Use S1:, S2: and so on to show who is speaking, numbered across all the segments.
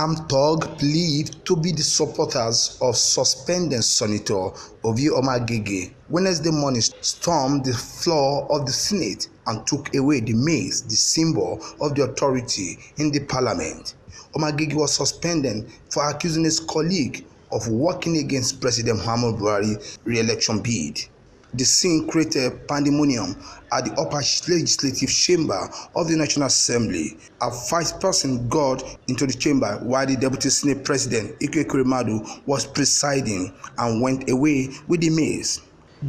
S1: armed thug believed to be the supporters of suspended Senator Ovie Omagege Wednesday morning stormed the floor of the Senate and took away the mace, the symbol of the authority in the parliament. Omagege was suspended for accusing his colleague of working against President Muhammadu Buhari's re-election bid. The scene created pandemonium at the upper legislative chamber of the National Assembly. A vice president got into the chamber while the Deputy Senate President Ike Ekwuremadu was presiding and went away with the mace.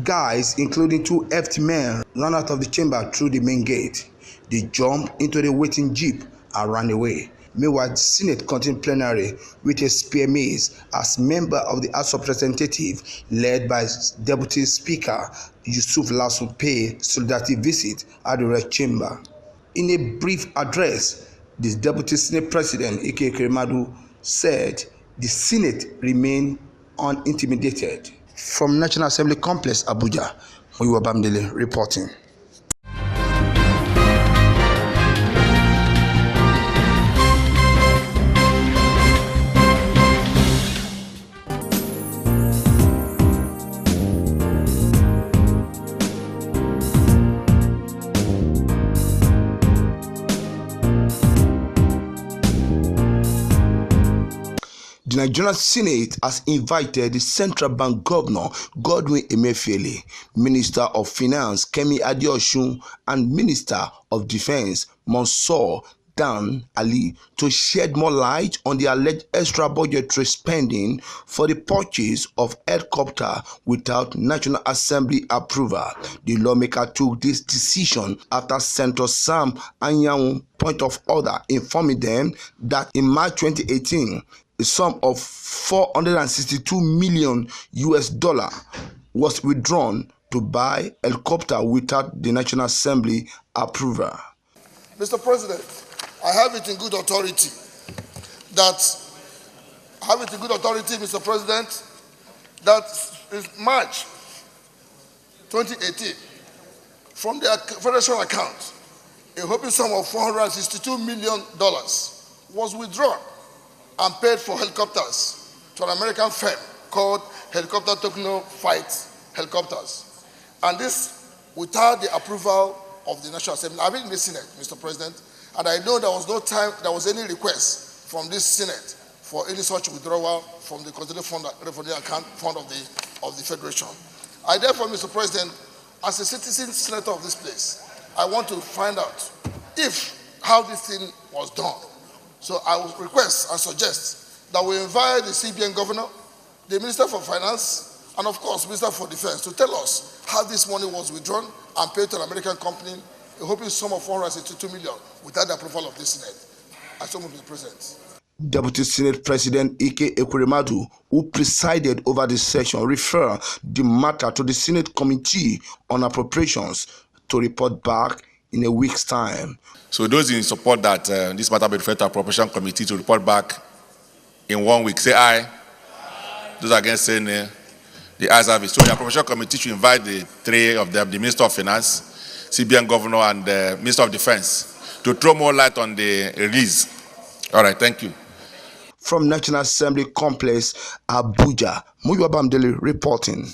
S1: Guys, including two FT men, ran out of the chamber through the main gate. They jumped into the waiting jeep and ran away. Meanwhile, the Senate continued plenary with a spear mace as member of the House of Representatives, led by Deputy Speaker Yusuf Lasu, paid solidarity visit at the Red Chamber. In a brief address, the Deputy Senate President Ike Ekwuremadu said the Senate remained unintimidated. From National Assembly Complex, Abuja, Muyiwa Bamidele reporting. The Nigerian Senate has invited the Central Bank Governor Godwin Emefiele, Minister of Finance Kemi Adeosun, and Minister of Defense Mansour Dan Ali to shed more light on the alleged extra budgetary spending for the purchase of helicopter without National Assembly approval. The lawmaker took this decision after Senator Sam Anyanwu point of order informing them that in March 2018, a sum of $462 million was withdrawn to buy helicopter without the National Assembly approval.
S2: Mr. President, I have it in good authority, Mr. President, that in March 2018, from the federal account, a whopping sum of $462 million was withdrawn and paid for helicopters to an American firm called Helicopter Techno Fight Helicopters. And this without the approval of the National Assembly. I've been in the Senate, Mr. President, and I know there was no time, there was any request from this Senate for any such withdrawal from the contingent fund, from the account fund of the Federation. I therefore, Mr. President, as a citizen senator of this place, I want to find out how this thing was done. So I will request and suggest that we invite the CBN governor, the Minister for Finance, and of course, Minister for Defense to tell us how this money was withdrawn and paid to an American company, a whopping sum of $462 million without the approval of the Senate. I so move, Mr. President.
S1: Deputy Senate President Ike Ekwuremadu, who presided over the session, referred the matter to the Senate Committee on Appropriations to report back in a week's time.
S3: So those in support that this matter be referred to Appropriation Committee to report back in 1 week, say aye. Aye. Those against say nay. The ayes have it. So the Appropriation Committee should invite the three of them, the Minister of Finance, CBN Governor, and the Minister of Defense, to throw more light on the release. All right, thank you.
S1: From National Assembly Complex, Abuja, Muyiwa Bamidele reporting.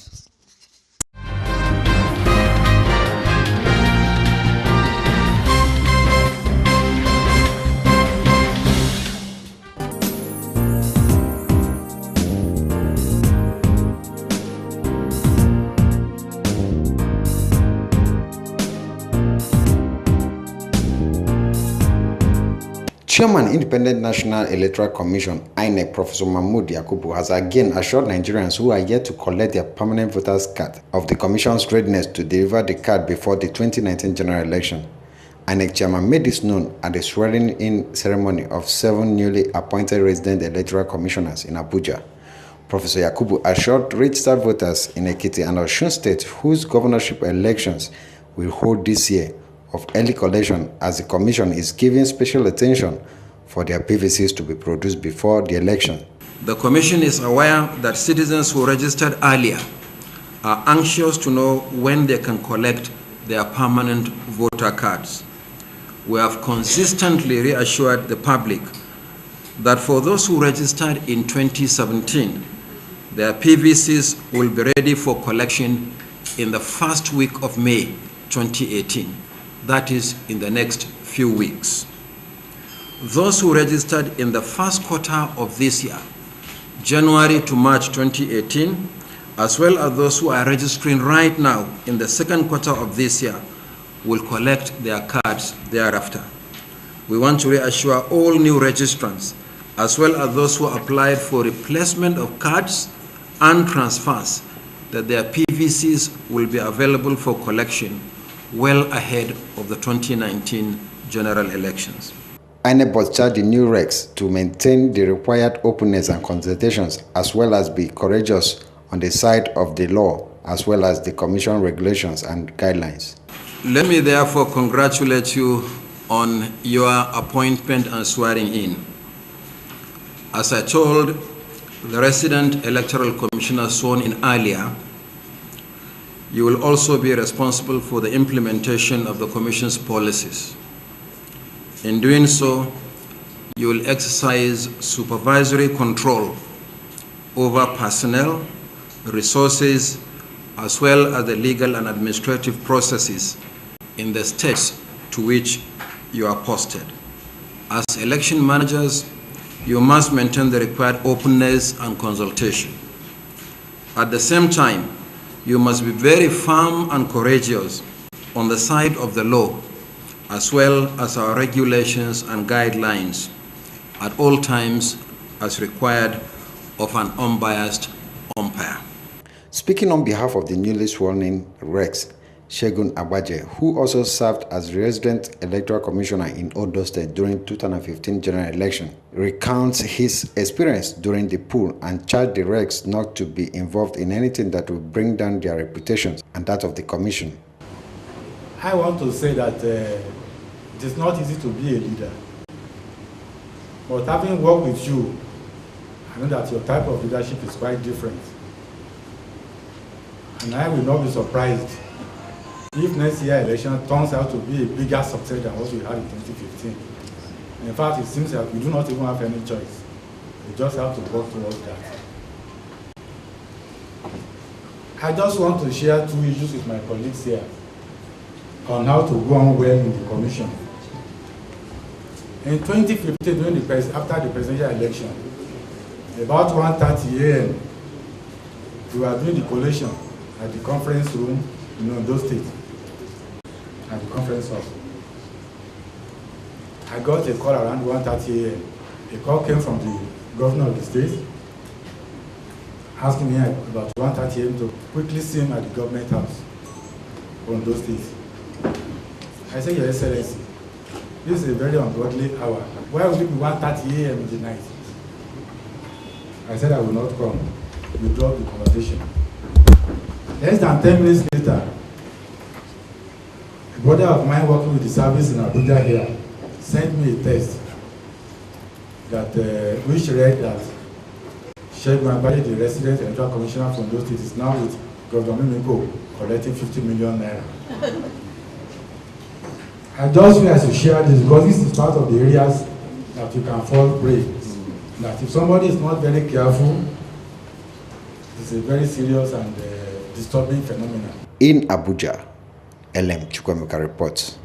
S4: Chairman, Independent National Electoral Commission, INEC, Professor Mahmood Yakubu, has again assured Nigerians who are yet to collect their permanent voters' card of the Commission's readiness to deliver the card before the 2019 general election. INEC Chairman made this known at the swearing-in ceremony of 7 newly appointed resident electoral commissioners in Abuja. Professor Yakubu assured registered voters in Ekiti and Osun State, whose governorship elections will hold this year, of early collection, as the Commission is giving special attention for their PVCs to be produced before the election.
S5: The Commission is aware that citizens who registered earlier are anxious to know when they can collect their permanent voter cards. We have consistently reassured the public that for those who registered in 2017, their PVCs will be ready for collection in the first week of May 2018. That is in the next few weeks. Those who registered in the first quarter of this year, January to March 2018, as well as those who are registering right now in the second quarter of this year, will collect their cards thereafter. We want to reassure all new registrants, as well as those who applied for replacement of cards and transfers, that their PVCs will be available for collection well ahead of the 2019 general elections.
S4: INEC must charge the new regs to maintain the required openness and consultations, as well as be courageous on the side of the law, as well as the Commission regulations and guidelines.
S5: Let me therefore congratulate you on your appointment and swearing in. As I told the resident electoral commissioner sworn in earlier, you will also be responsible for the implementation of the Commission's policies. In doing so, you will exercise supervisory control over personnel, resources, as well as the legal and administrative processes in the states to which you are posted. As election managers, you must maintain the required openness and consultation. At the same time, you must be very firm and courageous on the side of the law, as well as our regulations and guidelines at all times as required of an unbiased umpire.
S4: Speaking on behalf of the newly sworn-in Rex, Segun Agbaje, who also served as resident electoral commissioner in Ondo State during 2015 general election, recounts his experience during the poll and charged the Rex not to be involved in anything that will bring down their reputations and that of the commission.
S6: I want to say that it is not easy to be a leader, but having worked with you, I know that your type of leadership is quite different. And I will not be surprised if next year election turns out to be a bigger success than what we had in 2015. In fact, it seems that we do not even have any choice. We just have to work towards that. I just want to share two issues with my colleagues here on how to go on well in the commission. In 2015, after the presidential election, about 1:30 a.m., we were doing the collation at the conference room in Ondo State, at the conference hall. I got a call around 1:30 a.m. A call came from the governor of the state, asking me about 1:30 a.m. to quickly see him at the government house, Ondo State. I said, Your Excellency, this is a very ungodly hour. Why would it be 1:30 a.m. in the night? I said I will not come. We dropped the conversation. Less than 10 minutes later, a brother of mine working with the service in Abuja here sent me a text that which read that Segun Agbaje, the resident electoral commissioner from those states, is now with Governor Mimiko collecting 50 million naira. I just feel I should share this because this is part of the areas that you can fall prey. That if somebody is not very careful, it's a very serious and disturbing phenomenon.
S4: In Abuja, LM Chukwemeka reports.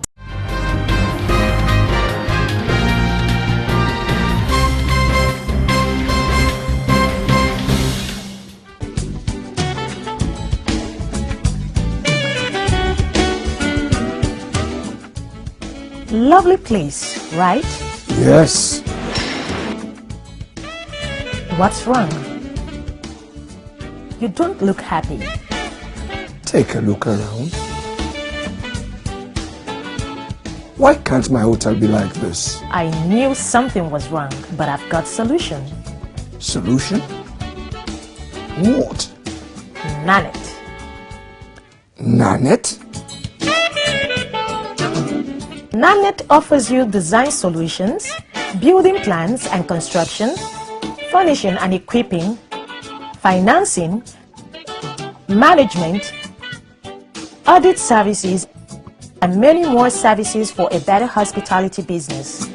S7: Lovely place, right?
S8: Yes.
S7: What's wrong? You don't look happy.
S8: Take a look around. Why can't my hotel be like this?
S7: I knew something was wrong, but I've got solution.
S8: Solution? What?
S7: Nanette.
S8: Nanette?
S7: Nanette offers you design solutions, building plans and construction, furnishing and equipping, financing, management, audit services, and many more services for a better hospitality business.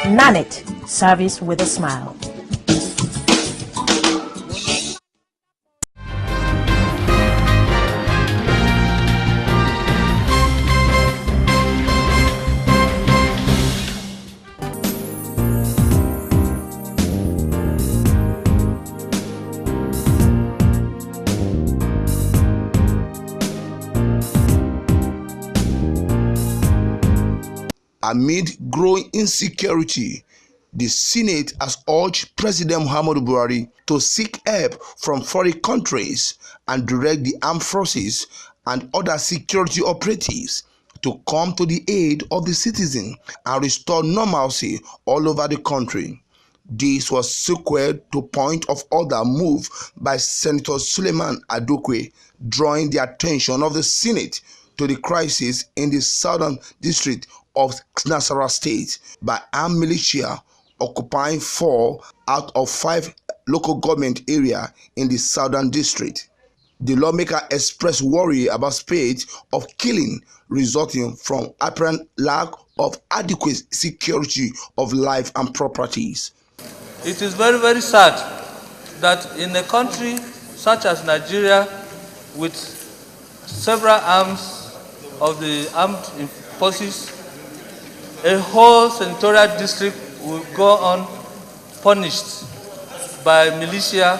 S7: Nanit, service with a smile.
S1: Amid growing insecurity, the Senate has urged President Muhammadu Buhari to seek help from foreign countries and direct the armed forces and other security operatives to come to the aid of the citizens and restore normalcy all over the country. This was sequel to point of order move by Senator Suleiman Adokwe, drawing the attention of the Senate to the crisis in the southern district of Nasarawa State by armed militia occupying 4 out of 5 local government areas in the southern district. The lawmaker expressed worry about spate of killing resulting from apparent lack of adequate security of life and properties.
S9: It is very, very sad that in a country such as Nigeria, with several arms of the armed forces, a whole senatorial district will go unpunished by militia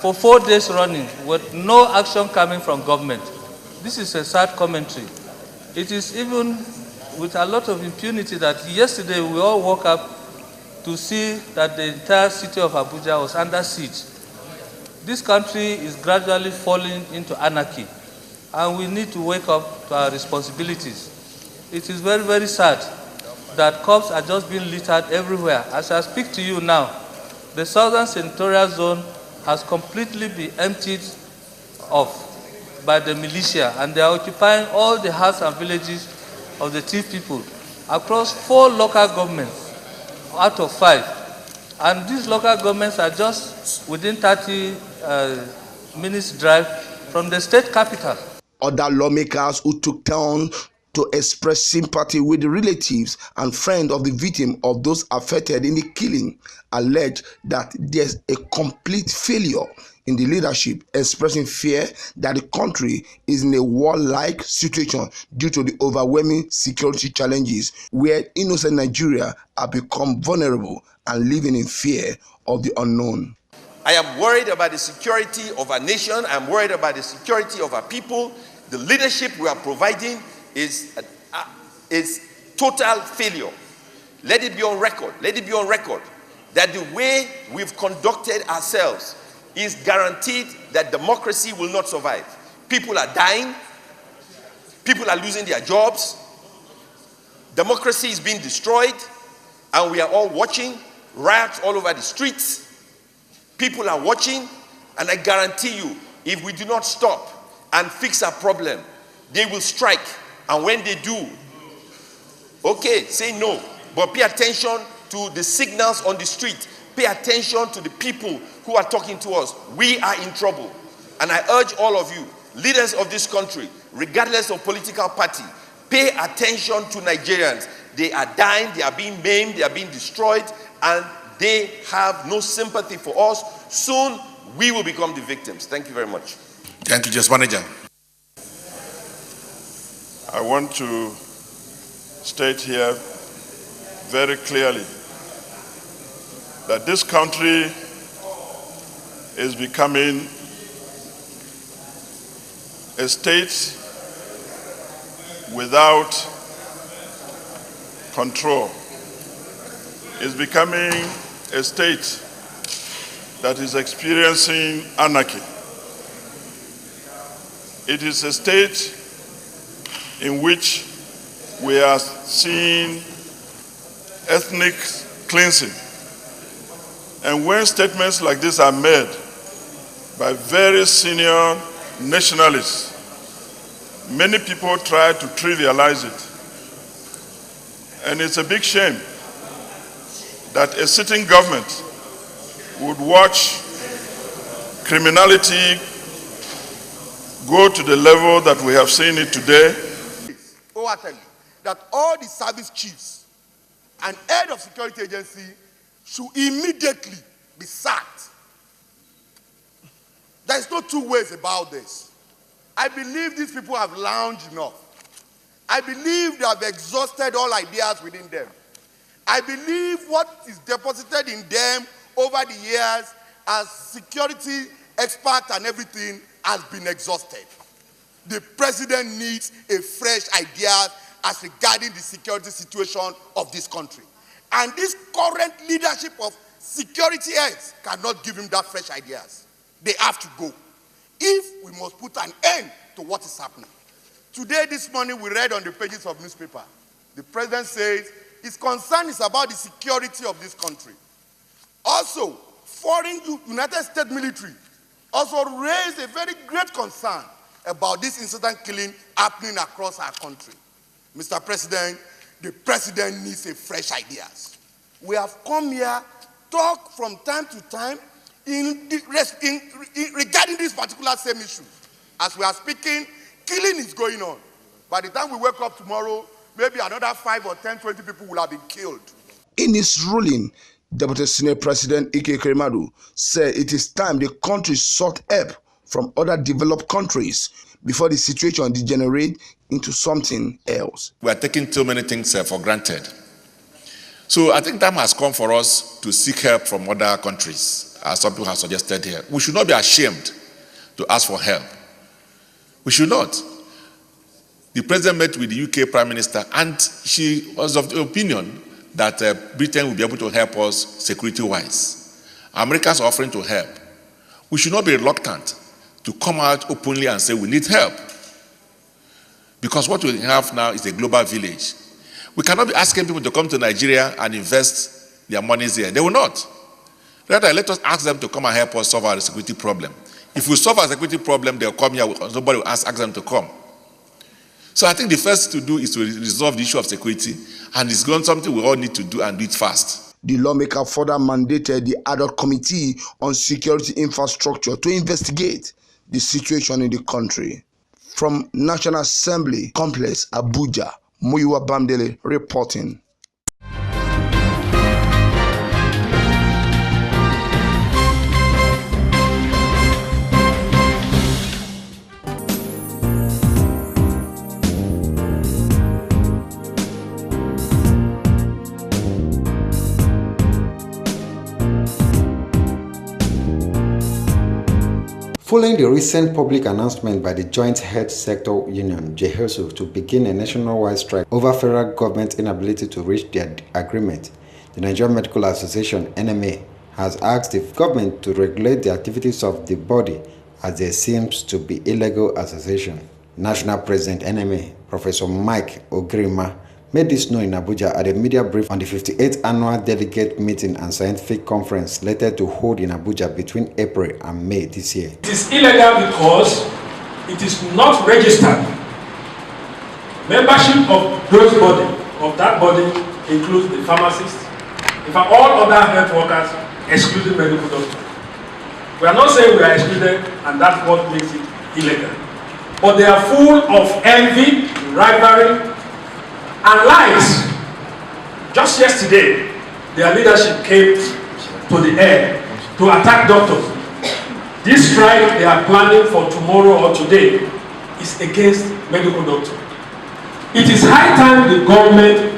S9: for 4 days running with no action coming from government. This is a sad commentary. It is even with a lot of impunity that yesterday we all woke up to see that the entire city of Abuja was under siege. This country is gradually falling into anarchy, and we need to wake up to our responsibilities. It is very, very sad that cops are just being littered everywhere. As I speak to you now, the southern senatorial zone has completely been emptied off by the militia, and they are occupying all the houses and villages of the thief people across 4 local governments out of 5. And these local governments are just within 30 minutes drive from the state capital.
S1: Other lawmakers who took turn to express sympathy with the relatives and friends of the victim of those affected in the killing allege that there's a complete failure in the leadership, expressing fear that the country is in a war-like situation due to the overwhelming security challenges where innocent Nigeria have become vulnerable and living in fear of the unknown.
S10: I am worried about the security of our nation. I'm worried about the security of our people. The leadership we are providing is total failure. Let it be on record. Let it be on record that the way we've conducted ourselves is guaranteed that democracy will not survive. People are dying. People are losing their jobs. Democracy is being destroyed, and we are all watching. Riots all over the streets. People are watching, and I guarantee you, if we do not stop and fix our problem, they will strike. And when they do, okay, say no, but pay attention to the signals on the street. Pay attention to the people who are talking to us. We are in trouble. And I urge all of you, leaders of this country, regardless of political party, pay attention to Nigerians. They are dying, they are being maimed, they are being destroyed, and they have no sympathy for us. Soon, we will become the victims. Thank you very much.
S3: Thank you, Just Manager.
S11: I want to state here very clearly that this country is becoming a state without control. It's becoming a state that is experiencing anarchy. It is a state in which we are seeing ethnic cleansing. And when statements like this are made by very senior nationalists, many people try to trivialize it. And it's a big shame that a sitting government would watch criminality go to the level that we have seen it today.
S2: That all the service chiefs an head of security agency should immediately be sacked. There is no two ways about this. I believe these people have lounged enough. I believe they have exhausted all ideas within them. I believe what is deposited in them over the years as security experts and everything has been exhausted. The president needs a fresh idea as regarding the security situation of this country. And this current leadership of security heads cannot give him that fresh ideas. They have to go. If we must put an end to what is happening. Today, this morning, we read on the pages of newspaper, the president says his concern is about the security of this country. Also, foreign United States military also raised a very great concern about this incident killing happening across our country. Mr. President, the president needs a fresh ideas. We have come here, talk from time to time regarding this particular same issue. As we are speaking, killing is going on. By the time we wake up tomorrow, maybe another 5 or 10, 20 people will have been killed.
S1: In his ruling, Deputy Senate President Ike Kremadu said it is time the country sought help from other developed countries before the situation degenerates into something else.
S3: We are taking too many things for granted. So I think time has come for us to seek help from other countries, as some people have suggested here. We should not be ashamed to ask for help. We should not. The president met with the UK Prime Minister, and she was of the opinion that Britain will be able to help us security-wise. Americans are offering to help. We should not be reluctant to come out openly and say we need help. Because what we have now is a global village. We cannot be asking people to come to Nigeria and invest their monies here. They will not. Rather, let us ask them to come and help us solve our security problem. If we solve our security problem, they'll come here. Nobody will ask them to come. So I think the first to do is to resolve the issue of security, and it's something we all need to do and do it fast.
S1: The lawmaker further mandated the ad hoc committee on security infrastructure to investigate the situation in the country. From National Assembly Complex, Abuja, Muyiwa Bamdele reporting.
S4: Following the recent public announcement by the Joint Health Sector Union, JHESU, to begin a nationwide strike over federal government's inability to reach their agreement, the Nigerian Medical Association, NMA, has asked the government to regulate the activities of the body as there seems to be illegal association. National President NMA, Professor Mike Ogrima, made this known in Abuja at a media brief on the 58th Annual Delegate Meeting and Scientific Conference slated to hold in Abuja between April and May this year.
S12: It is illegal because it is not registered. Membership of that body includes the pharmacist, in fact all other health workers, excluding medical doctors. We are not saying we are excluded and that's what makes it illegal. But they are full of envy, rivalry, and lies. Just yesterday, their leadership came to the air to attack doctors. This strike they are planning for tomorrow or today is against medical doctors. It is high time the government,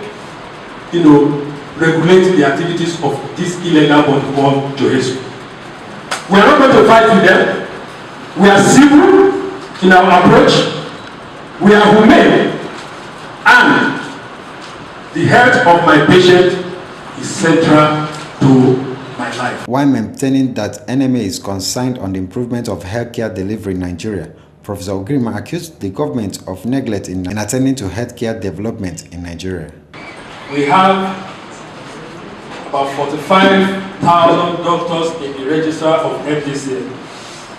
S12: regulate the activities of this illegal body called JHESU. We are not going to fight with them. We are civil in our approach. We are humane, and the health of my patient is central to my life.
S4: While maintaining that NMA is concerned on the improvement of healthcare delivery in Nigeria, Professor Ogrima accused the government of neglect in attending to healthcare development in Nigeria.
S12: We have about 45,000 doctors in the register of FDC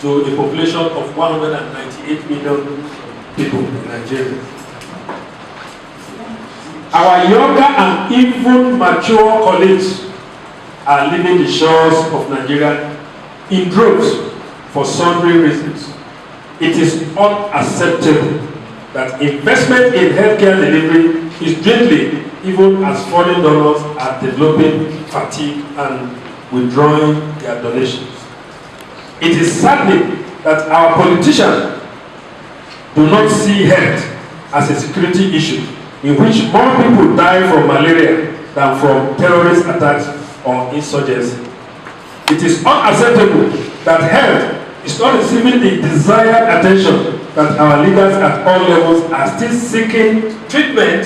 S12: to a population of 198 million people in Nigeria. Our younger and even mature colleagues are leaving the shores of Nigeria in droves for sundry reasons. It is unacceptable that investment in healthcare delivery is dwindling even as foreign donors are developing fatigue and withdrawing their donations. It is saddening that our politicians do not see health as a security issue in which more people die from malaria than from terrorist attacks or insurgency. It is unacceptable that health is not receiving the desired attention, that our leaders at all levels are still seeking treatment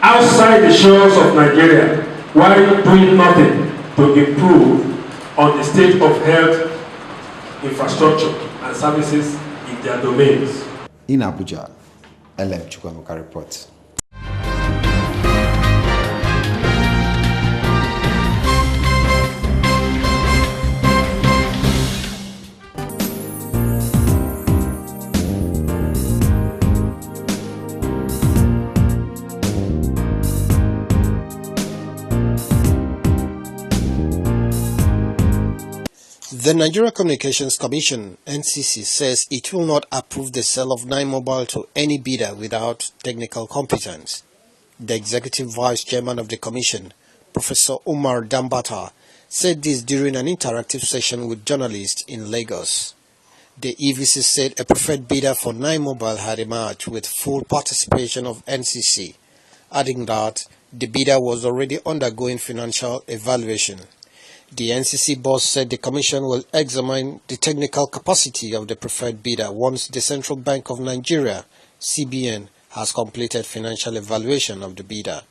S12: outside the shores of Nigeria while doing nothing to improve on the state of health infrastructure and services in their domains.
S4: In Abuja, LM Chukwuemeka reports.
S13: The Nigeria Communications Commission, NCC, says it will not approve the sale of 9Mobile to any bidder without technical competence. The Executive Vice Chairman of the Commission, Professor Umar Dambata, said this during an interactive session with journalists in Lagos. The EVC said a preferred bidder for 9Mobile had emerged with full participation of NCC, adding that the bidder was already undergoing financial evaluation. The NCC boss said the Commission will examine the technical capacity of the preferred bidder once the Central Bank of Nigeria, CBN, has completed financial evaluation of the bidder.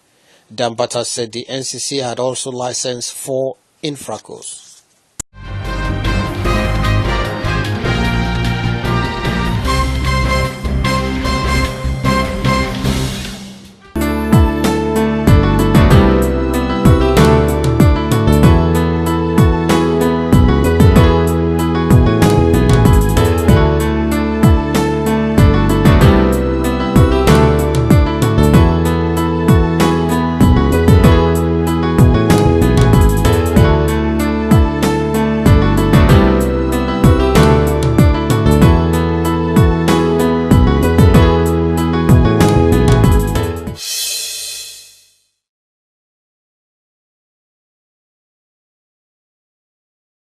S13: Dambata said the NCC had also licensed 4 infracos.